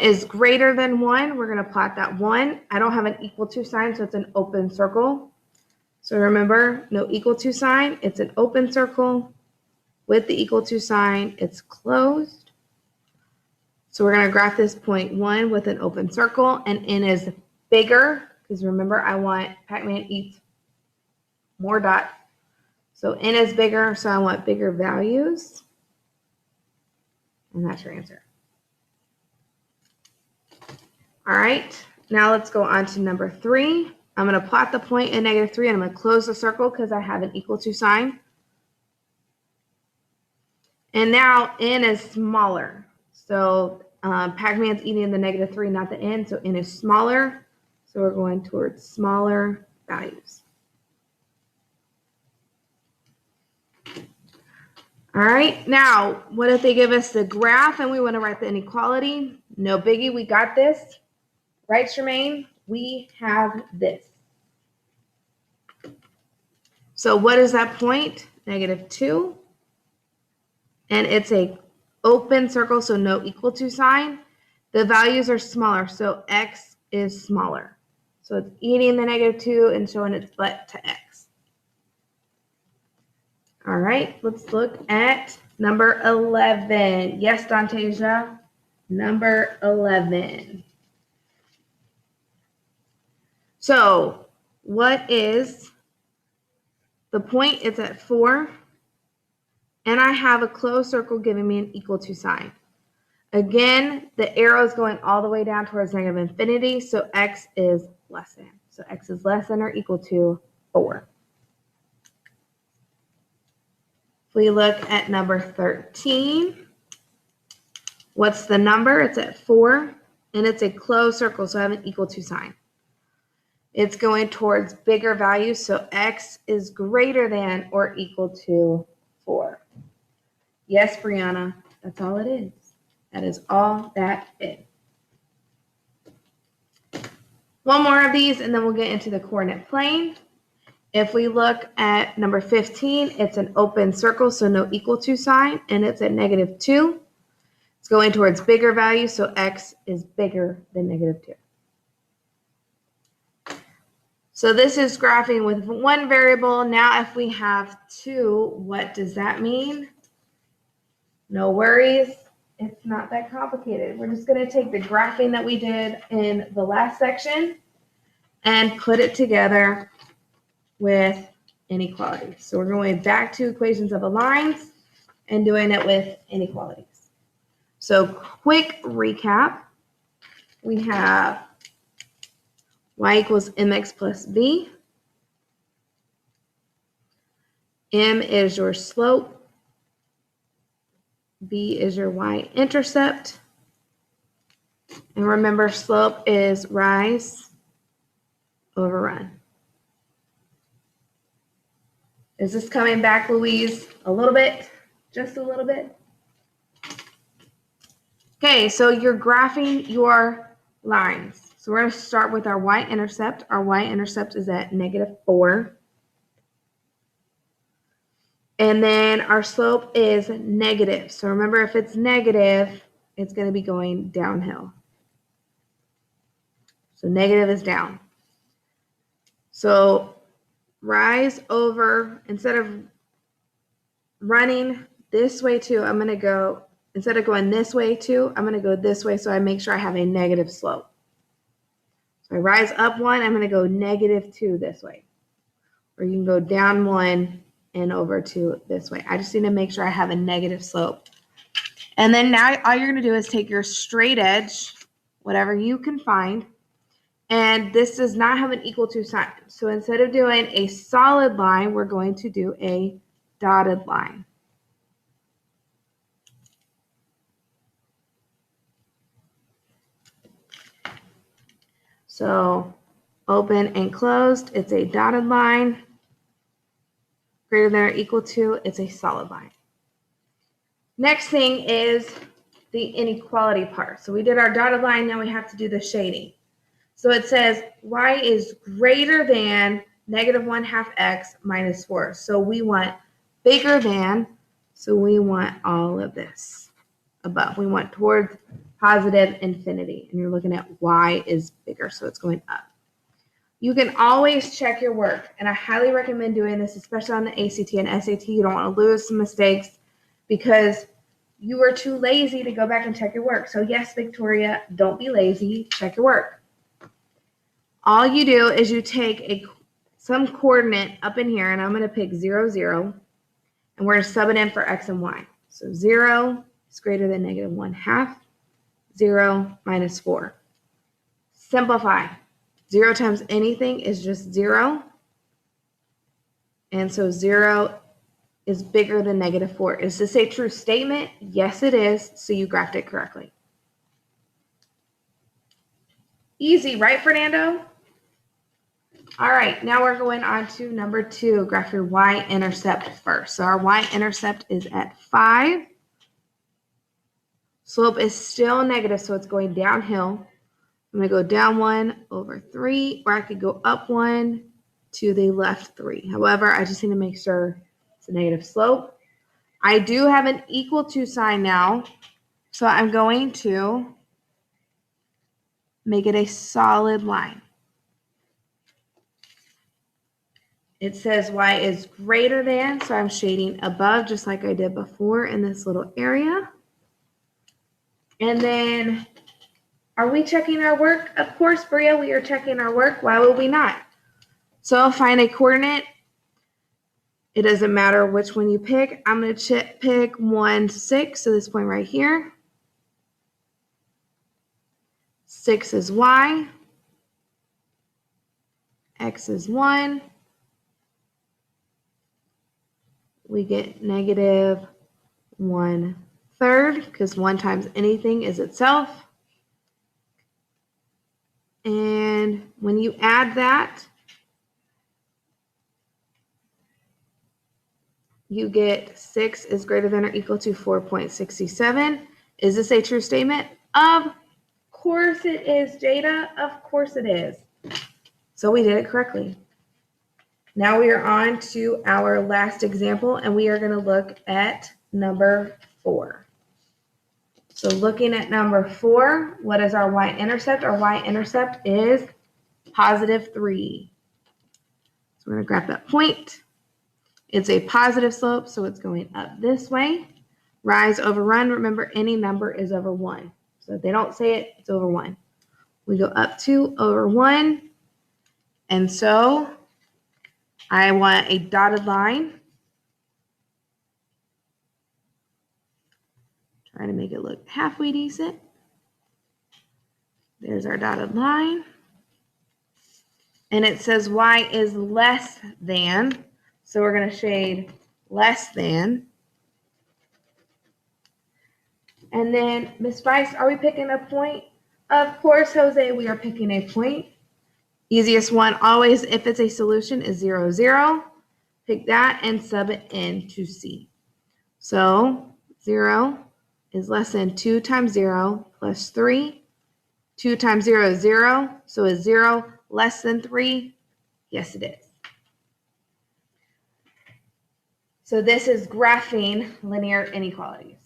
is greater than 1, we're going to plot that 1. I don't have an equal to sign, so it's an open circle. So remember, no equal to sign, it's an open circle. With the equal to sign, it's closed. So we're going to graph this point 1 with an open circle, and n is bigger, because remember, I want Pac-Man eats more dots. So n is bigger, so I want bigger values. And that's your answer. All right, now let's go on to number 3. I'm going to plot the point at -3, and I'm going to close the circle because I have an equal to sign. And now n is smaller. So Pac-Man's eating the -3, not the n, so n is smaller. So we're going towards smaller values. All right, now, what if they give us the graph and we want to write the inequality? No biggie, we got this. Right, Jermaine? We have this. So what is that point? -2. And it's a open circle, so no equal to sign. The values are smaller, so x is smaller. So it's eating the -2 and showing its butt to x. All right, let's look at number 11. Yes, Dantasia, number 11. So what is the point? It's at 4, and I have a closed circle giving me an equal to sign. Again, the arrow is going all the way down towards -infinity, so x is less than. So x is less than or equal to 4. If we look at number 13, what's the number? It's at 4, and it's a closed circle, so I have an equal to sign. It's going towards bigger values, so x is greater than or equal to 4. Yes, Brianna, that's all it is. That is all that is. One more of these, and then we'll get into the coordinate plane. If we look at number 15, it's an open circle, so no equal to sign, and it's at -2. It's going towards bigger values, so x is bigger than -2. So this is graphing with one variable. Now if we have 2, what does that mean? No worries. It's not that complicated. We're just going to take the graphing that we did in the last section and put it together with inequalities. So we're going back to equations of lines and doing it with inequalities. So quick recap. We have y equals mx plus b. M is your slope. B is your y-intercept. And remember, slope is rise over run. Is this coming back, Louise? A little bit? Just a little bit? Okay, so you're graphing your lines. So we're going to start with our y-intercept. Our y-intercept is at -4. And then our slope is negative. So remember, if it's negative, it's going to be going downhill. So negative is down. So rise over, instead of running this way too, I'm going to go, instead of going this way too, I'm going to go this way so I make sure I have a negative slope. So I rise up 1, I'm going to go -2 this way. Or you can go down 1 and over to this way. I just need to make sure I have a negative slope. And then now all you're going to do is take your straight edge, whatever you can find, and this does not have an equal to sign. So instead of doing a solid line, we're going to do a dotted line. So open and closed, it's a dotted line. Greater than or equal to, it's a solid line. Next thing is the inequality part. So we did our dotted line, now we have to do the shading. So it says y is greater than -1/2 x minus 4. So we want bigger than, so we want all of this above. We want towards positive infinity. And you're looking at y is bigger, so it's going up. You can always check your work, and I highly recommend doing this, especially on the ACT and SAT. You don't want to lose some mistakes because you were too lazy to go back and check your work. So yes, Victoria, don't be lazy. Check your work. All you do is you take some coordinate up in here, and I'm going to pick 0, 0, and we're going to sub it in for x and y. So 0 is greater than negative 1/2. 0 minus 4. Simplify. 0 times anything is just 0. And so 0 is bigger than negative 4. Is this a true statement? Yes, it is. So you graphed it correctly. Easy, right, Fernando? All right, now we're going on to number 2. Graph your y-intercept first. So our y-intercept is at 5. Slope is still negative, so it's going downhill. I'm going to go down 1 over 3, or I could go up 1 to the left 3. However, I just need to make sure it's a negative slope. I do have an equal to sign now, so I'm going to make it a solid line. It says y is greater than, so I'm shading above just like I did before in this little area. And then, are we checking our work? Of course, Bria, we are checking our work. Why would we not? So I'll find a coordinate. It doesn't matter which one you pick. I'm going to pick 1, 6, so this point right here. 6 is y. X is 1. We get negative 1/3 because 1 times anything is itself. And when you add that, you get 6 is greater than or equal to 4.67. Is this a true statement? Of course it is, Jada. Of course it is. So we did it correctly. Now we are on to our last example, and we are going to look at number 4. So looking at number 4, what is our y-intercept? Our y-intercept is positive 3. So we're going to grab that point. It's a positive slope, so it's going up this way. Rise over run. Remember, any number is over 1. So if they don't say it, it's over 1. We go up 2 over 1. And so I want a dotted line. Trying to make it look halfway decent. There's our dotted line. And it says y is less than. So we're going to shade less than. And then, Ms. Vice, are we picking a point? Of course, Jose, we are picking a point. Easiest one always, if it's a solution, is 0, 0. Pick that and sub it into C. So 0 is less than 2 times 0 plus 3. 2 times 0 is 0. So is 0 less than 3? Yes, it is. So this is graphing linear inequalities.